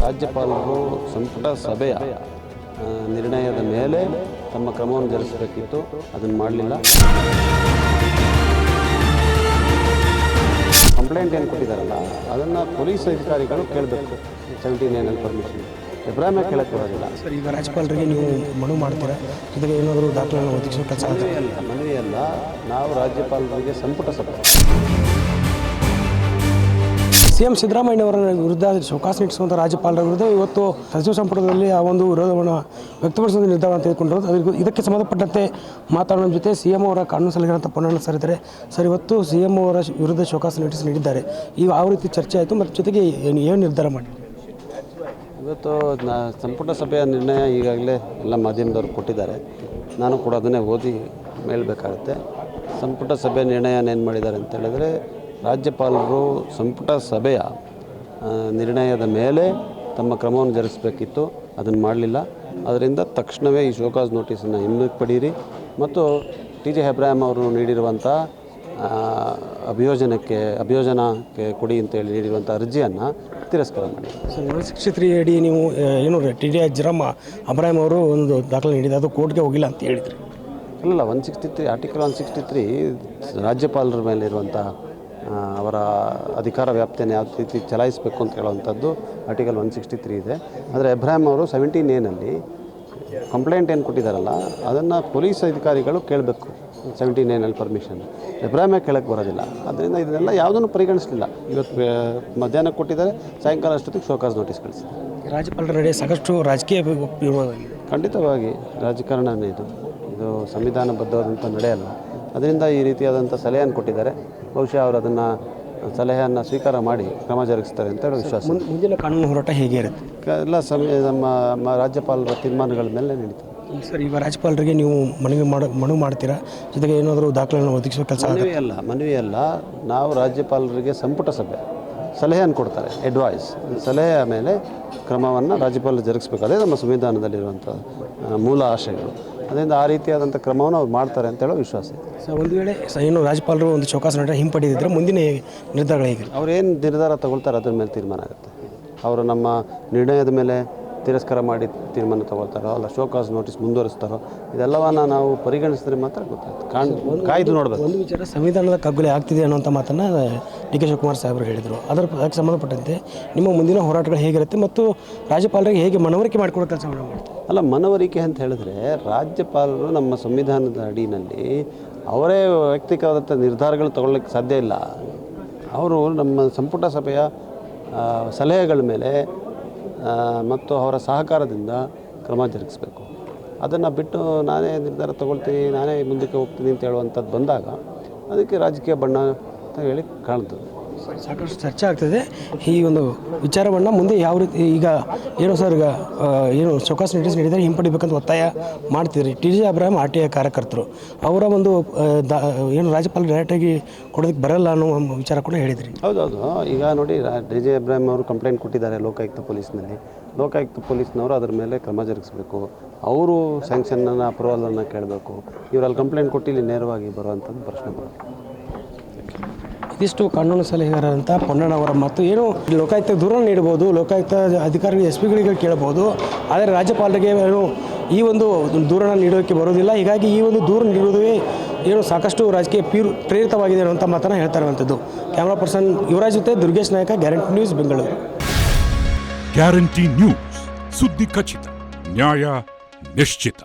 ರಾಜ್ಯಪಾಲರು ಸಂಪುಟ ಸಭೆಯ ನಿರ್ಣಯದ ಮೇಲೆ ತಮ್ಮ ಕ್ರಮವನ್ನು ಜರುಗಿಸಬೇಕಿತ್ತು, ಅದನ್ನು ಮಾಡಲಿಲ್ಲ. ಕಂಪ್ಲೇಂಟ್ ಏನು ಕೊಟ್ಟಿದ್ದಾರಲ್ಲ ಅದನ್ನು ಪೊಲೀಸ್ ಅಧಿಕಾರಿಗಳು ಕೇಳಬೇಕು. 79 ಪರ್ಮಿಷನ್ ಎಬ್ರಾಹಿಂ ಕೇಳಕ್ಕೆ ಬರೋದಿಲ್ಲ. ಸರ್, ಈಗ ರಾಜ್ಯಪಾಲರಿಗೆ ನೀವು ಮನವಿ ಮಾಡ್ತೀರಾ? ಜೊತೆಗೆ ಏನಾದರೂ ದಾಖಲೆಯನ್ನು ಒದಗಿಸೋ ಕೆಲಸ? ಮನವಿ ಅಲ್ಲ, ನಾವು ರಾಜ್ಯಪಾಲರಿಗೆ ಸಂಪುಟ ಸಭೆ CM ಸಿದ್ದರಾಮಯ್ಯವರ ವಿರುದ್ಧ ಶೋಕಾಸ್ ನೀಡಿಸುವಂಥ ರಾಜ್ಯಪಾಲರ ವಿರುದ್ಧ ಇವತ್ತು ಸಚಿವ ಸಂಪುಟದಲ್ಲಿ ಆ ಒಂದು ವಿರೋಧವನ್ನು ವ್ಯಕ್ತಪಡಿಸುವ ನಿರ್ಧಾರವನ್ನು ತೆಗೆದುಕೊಂಡಿರೋದು. ಇದಕ್ಕೆ ಸಂಬಂಧಪಟ್ಟಂತೆ ಮಾತಾಡೋಣ ಜೊತೆ CM ಅವರ ಕಾನೂನು ಸಲಹೆಗಾರ ಪೊನ್ನಣ್ಣ ಸರ್ ಇದ್ದಾರೆ. ಸರ್, ಇವತ್ತು CM ಅವರ ವಿರುದ್ಧ ಶೋಕಾಸ್ ನೋಟಿಸ್ ನೀಡಿದ್ದಾರೆ. ಈಗ ಯಾವ ರೀತಿ ಚರ್ಚೆ ಆಯಿತು ಮತ್ತು ಜೊತೆಗೆ ಏನು ನಿರ್ಧಾರ ಮಾಡಿ? ಇವತ್ತು ಸಂಪುಟ ಸಭೆಯ ನಿರ್ಣಯ ಈಗಾಗಲೇ ಎಲ್ಲ ಮಾಧ್ಯಮದವರು ಕೊಟ್ಟಿದ್ದಾರೆ. ನಾನು ಕೂಡ ಅದನ್ನೇ ಓದಿ ಮೇಳಬೇಕಾಗುತ್ತೆ. ಸಂಪುಟ ಸಭೆ ನಿರ್ಣಯ ಏನು ಮಾಡಿದ್ದಾರೆ ಅಂತ ಹೇಳಿದ್ರೆ, ರಾಜ್ಯಪಾಲರು ಸಂಪುಟ ಸಭೆಯ ನಿರ್ಣಯದ ಮೇಲೆ ತಮ್ಮ ಕ್ರಮವನ್ನು ಜರುಗಿಸಬೇಕಿತ್ತು, ಅದನ್ನು ಮಾಡಲಿಲ್ಲ. ಅದರಿಂದ ತಕ್ಷಣವೇ ಈ ಶೋಕಾಸ್ ನೋಟಿಸನ್ನು ಹಿಂದಕ್ಕೆ ಪಡೀರಿ ಮತ್ತು TJ ಎಬ್ರಾಹಿಂ ಅವರು ನೀಡಿರುವಂಥ ಅಭಿಯೋಜನಕ್ಕೆ ಕೊಡಿ ಅಂತೇಳಿ ನೀಡಿರುವಂಥ ಅರ್ಜಿಯನ್ನು ತಿರಸ್ಕಾರ ಮಾಡಿ. ಸರ್, 163 ಅಡಿ ನೀವು ಏನು TJ ಎಬ್ರಾಹಿಂ ಅವರು ಒಂದು ದಾಖಲೆ ನೀಡಿದೆ, ಅದು ಕೋರ್ಟ್ಗೆ ಹೋಗಿಲ್ಲ ಅಂತ ಹೇಳಿದ್ರಿ. ಅಲ್ಲ, 163 ಆರ್ಟಿಕಲ್ 163 ರಾಜ್ಯಪಾಲರ ಮೇಲೆ ಇರುವಂಥ ಅವರ ಅಧಿಕಾರ ವ್ಯಾಪ್ತಿಯನ್ನು ಯಾವ ರೀತಿ ಚಲಾಯಿಸಬೇಕು ಅಂತ ಹೇಳುವಂಥದ್ದು ಆರ್ಟಿಕಲ್ 163 ಇದೆ. ಆದರೆ ಎಬ್ರಾಹಿಂ ಅವರು 17A ಕಂಪ್ಲೇಂಟ್ ಏನು ಕೊಟ್ಟಿದ್ದಾರಲ್ಲ ಅದನ್ನು ಪೊಲೀಸ್ ಅಧಿಕಾರಿಗಳು ಕೇಳಬೇಕು. 17A ಪರ್ಮಿಷನ್ ಎಬ್ರಾಹಿಮೇ ಕೇಳಕ್ಕೆ ಬರೋದಿಲ್ಲ. ಅದರಿಂದ ಇದನ್ನೆಲ್ಲ ಯಾವುದನ್ನು ಪರಿಗಣಿಸಲಿಲ್ಲ. ಇವತ್ತು ಮಧ್ಯಾಹ್ನ ಕೊಟ್ಟಿದ್ದಾರೆ, ಸಾಯಂಕಾಲ ಅಷ್ಟೊತ್ತಿಗೆ ಶೋಕಾಸ್ ನೋಟಿಸ್ ಕಳಿಸಿದ್ದಾರೆ. ರಾಜ್ಯಪಾಲರ ನಡೆ ಸಾಕಷ್ಟು ರಾಜಕೀಯ ಖಂಡಿತವಾಗಿ ರಾಜಕಾರಣನೇ ಇದು ಸಂವಿಧಾನಬದ್ಧವಾದಂಥ ನಡೆಯಲ್ಲ. ಅದರಿಂದ ಈ ರೀತಿಯಾದಂಥ ಸಲಹೆಯನ್ನು ಕೊಟ್ಟಿದ್ದಾರೆ. ಬಹುಶಃ ಅವರು ಅದನ್ನು ಸಲಹೆಯನ್ನು ಸ್ವೀಕಾರ ಮಾಡಿ ಕ್ರಮ ಜರುಗಿಸ್ತಾರೆ ಅಂತ ಹೇಳಿ ವಿಶ್ವಾಸ. ಮುಂದಿನ ಕಾನೂನು ಹೋರಾಟ ಹೇಗೆ ಇರುತ್ತೆ? ಎಲ್ಲ ನಮ್ಮ ರಾಜ್ಯಪಾಲರ ತೀರ್ಮಾನಗಳ ಮೇಲೆ ನಡೀತದೆ. ಸರ್, ಈಗ ರಾಜ್ಯಪಾಲರಿಗೆ ನೀವು ಮನವಿ ಮಾಡ್ತೀರಾ? ಜೊತೆಗೆ ಏನಾದರೂ ದಾಖಲೆಯನ್ನು ಒದಗಿಸುವ ಕೆಲಸ? ಮನವಿ ಅಲ್ಲ, ನಾವು ರಾಜ್ಯಪಾಲರಿಗೆ ಸಂಪುಟ ಸಭೆ ಸಲಹೆಯನ್ನು ಕೊಡ್ತಾರೆ, ಅಡ್ವೈಸ್. ಸಲಹೆಯ ಮೇಲೆ ಕ್ರಮವನ್ನು ರಾಜ್ಯಪಾಲರು ಜರುಗಿಸಬೇಕು. ಅದೇ ನಮ್ಮ ಸಂವಿಧಾನದಲ್ಲಿರುವಂಥ ಮೂಲ ಆಶಯಗಳು. ಅದರಿಂದ ಆ ರೀತಿಯಾದಂಥ ಕ್ರಮವನ್ನು ಅವ್ರು ಮಾಡ್ತಾರೆ ಅಂತ ಹೇಳೋ ವಿಶ್ವಾಸ ಇದೆ. ಸರ್, ಒಂದು ವೇಳೆ ಏನು ರಾಜ್ಯಪಾಲರು ಒಂದು ಶೋಕಾಸ್ ನೋಟಿಸ್ ಹಿಂಪಡೆದಿದ್ದರೆ ಮುಂದಿನ ನಿರ್ಧಾರಗಳು ಹೇಗೆ? ಅವ್ರೇನು ನಿರ್ಧಾರ ತಗೊಳ್ತಾರೆ ಅದ್ರ ಮೇಲೆ ತೀರ್ಮಾನ ಆಗುತ್ತೆ. ಅವರು ನಮ್ಮ ನಿರ್ಣಯದ ಮೇಲೆ ತಿರಸ್ಕಾರ ಮಾಡಿ ತೀರ್ಮಾನ ತಗೊಳ್ತಾರೋ ಅಲ್ಲ ಶೋಕಾಸ್ ನೋಟಿಸ್ ಮುಂದುವರಿಸ್ತಾರೋ ಇದೆಲ್ಲವನ್ನ ನಾವು ಪರಿಗಣಿಸಿದ್ರೆ ಮಾತ್ರ ಗೊತ್ತಾಗುತ್ತೆ. ಕಾಯ್ದು ನೋಡಬೇಕು. ಒಂದು ವಿಚಾರ, ಸಂವಿಧಾನದ ಕಗ್ಗೊಲೆ ಆಗ್ತಿದೆ ಅನ್ನೋಂಥ ಮಾತನ್ನು DK ಶಿವಕುಮಾರ್ ಸಾಹೇಬರು ಹೇಳಿದರು. ಅದಕ್ಕೆ ಸಂಬಂಧಪಟ್ಟಂತೆ ನಿಮ್ಮ ಮುಂದಿನ ಹೋರಾಟಗಳು ಹೇಗಿರುತ್ತೆ ಮತ್ತು ರಾಜ್ಯಪಾಲರಿಗೆ ಹೇಗೆ ಮನವರಿಕೆ ಮಾಡಿಕೊಡೋ ಕೆಲಸ ಮಾಡ್ತಾರೆ? ಅಲ್ಲ, ಮನವರಿಕೆ ಅಂತ ಹೇಳಿದ್ರೆ ರಾಜ್ಯಪಾಲರು ನಮ್ಮ ಸಂವಿಧಾನದ ಅಡಿಯಲ್ಲಿ ಅವರೇ ವ್ಯಕ್ತಿಗತ ನಿರ್ಧಾರಗಳು ತಗೊಳ್ಳೋಕ್ಕೆ ಸಾಧ್ಯ ಇಲ್ಲ. ಅವರು ನಮ್ಮ ಸಂಪುಟ ಸಭೆಯ ಸಲಹೆಗಳ ಮೇಲೆ ಮತ್ತು ಅವರ ಸಹಕಾರದಿಂದ ಕ್ರಮ ಜರುಗಿಸಬೇಕು. ಅದನ್ನು ಬಿಟ್ಟು ನಾನೇ ನಿರ್ಧಾರ ತಗೊಳ್ತೀನಿ, ನಾನೇ ಮುಂದಕ್ಕೆ ಹೋಗ್ತೀನಿ ಅಂತ ಹೇಳುವಂಥದ್ದು ಬಂದಾಗ ಅದಕ್ಕೆ ರಾಜಕೀಯ ಬಣ್ಣ ಅಂತ ಹೇಳಿ ಕಾಣ್ತದೆ. ಸಾಕಷ್ಟು ಚರ್ಚೆ ಆಗ್ತದೆ ಈ ಒಂದು ವಿಚಾರವನ್ನು. ಮುಂದೆ ಯಾವ ರೀತಿ ಈಗ ಏನು ಸರ್, ಈಗ ಏನು ಶೋಕಾಸ್ ನೋಟಿಸ್ ನೀಡಿದರೆ ಹಿಂಪಡಿಬೇಕಂತ ಒತ್ತಾಯ ಮಾಡ್ತಿದ್ರಿ. TJ ಎಬ್ರಾಹಿಂ RTI ಕಾರ್ಯಕರ್ತರು ಅವರ ಒಂದು ಏನು ರಾಜ್ಯಪಾಲರು ಡೈರೆಕ್ಟಾಗಿ ಕೊಡೋದಕ್ಕೆ ಬರಲ್ಲ ಅನ್ನೋ ವಿಚಾರ ಕೂಡ ಹೇಳಿದ್ರಿ. ಹೌದೌದು. ಈಗ ನೋಡಿ, TJ ಎಬ್ರಾಹಿಂ ಅವರು ಕಂಪ್ಲೇಂಟ್ ಕೊಟ್ಟಿದ್ದಾರೆ ಲೋಕಾಯುಕ್ತ ಪೊಲೀಸ್ನಲ್ಲಿ. ಲೋಕಾಯುಕ್ತ ಪೊಲೀಸ್ನವರು ಅದರ ಮೇಲೆ ಕ್ರಮ ಜರುಗಿಸಬೇಕು. ಅವರು ಸ್ಯಾಂಕ್ಷನನ್ನು ಅಪ್ರೂವಲನ್ನು ಕೇಳಬೇಕು. ಇವರಲ್ಲಿ ಕಂಪ್ಲೇಂಟ್ ಕೊಟ್ಟಿಲ್ಲಿ ನೇರವಾಗಿ ಬರುವಂಥದ್ದು ಪ್ರಶ್ನೆ ಬರುತ್ತೆ. ಇದಿಷ್ಟು ಕಾನೂನು ಸಲಹೆಗಾರಂಥ ಪೊನ್ನಣ್ಣ ಅವರ ಮಾತು. ಏನು ಲೋಕಾಯುಕ್ತ ದೂರ ನೀಡಬಹುದು, ಲೋಕಾಯುಕ್ತ ಅಧಿಕಾರಿಗಳು SP ಗಳಿಗೆ ಕೇಳಬಹುದು, ಆದರೆ ರಾಜ್ಯಪಾಲರಿಗೆ ಏನು ಈ ಒಂದು ದೂರನ ನೀಡೋಕ್ಕೆ ಬರೋದಿಲ್ಲ. ಹೀಗಾಗಿ ಈ ಒಂದು ದೂರ ನೀಡುವುದೇ ಏನು ಸಾಕಷ್ಟು ರಾಜಕೀಯ ಪ್ರೇರಿತವಾಗಿದೆ ಅನ್ನುವಂಥ ಮಾತನ್ನು ಹೇಳ್ತಾ ಇರುವಂಥದ್ದು. ಕ್ಯಾಮ್ರಾ ಪರ್ಸನ್ ಯುವರಾಜ್ ಜೊತೆ ದುರ್ಗೇಶ್ ನಾಯಕ, guarantee news, Bengaluru. Guarantee news, ಸುದ್ದಿ ಖಚಿತ, ನ್ಯಾಯ ನಿಶ್ಚಿತ.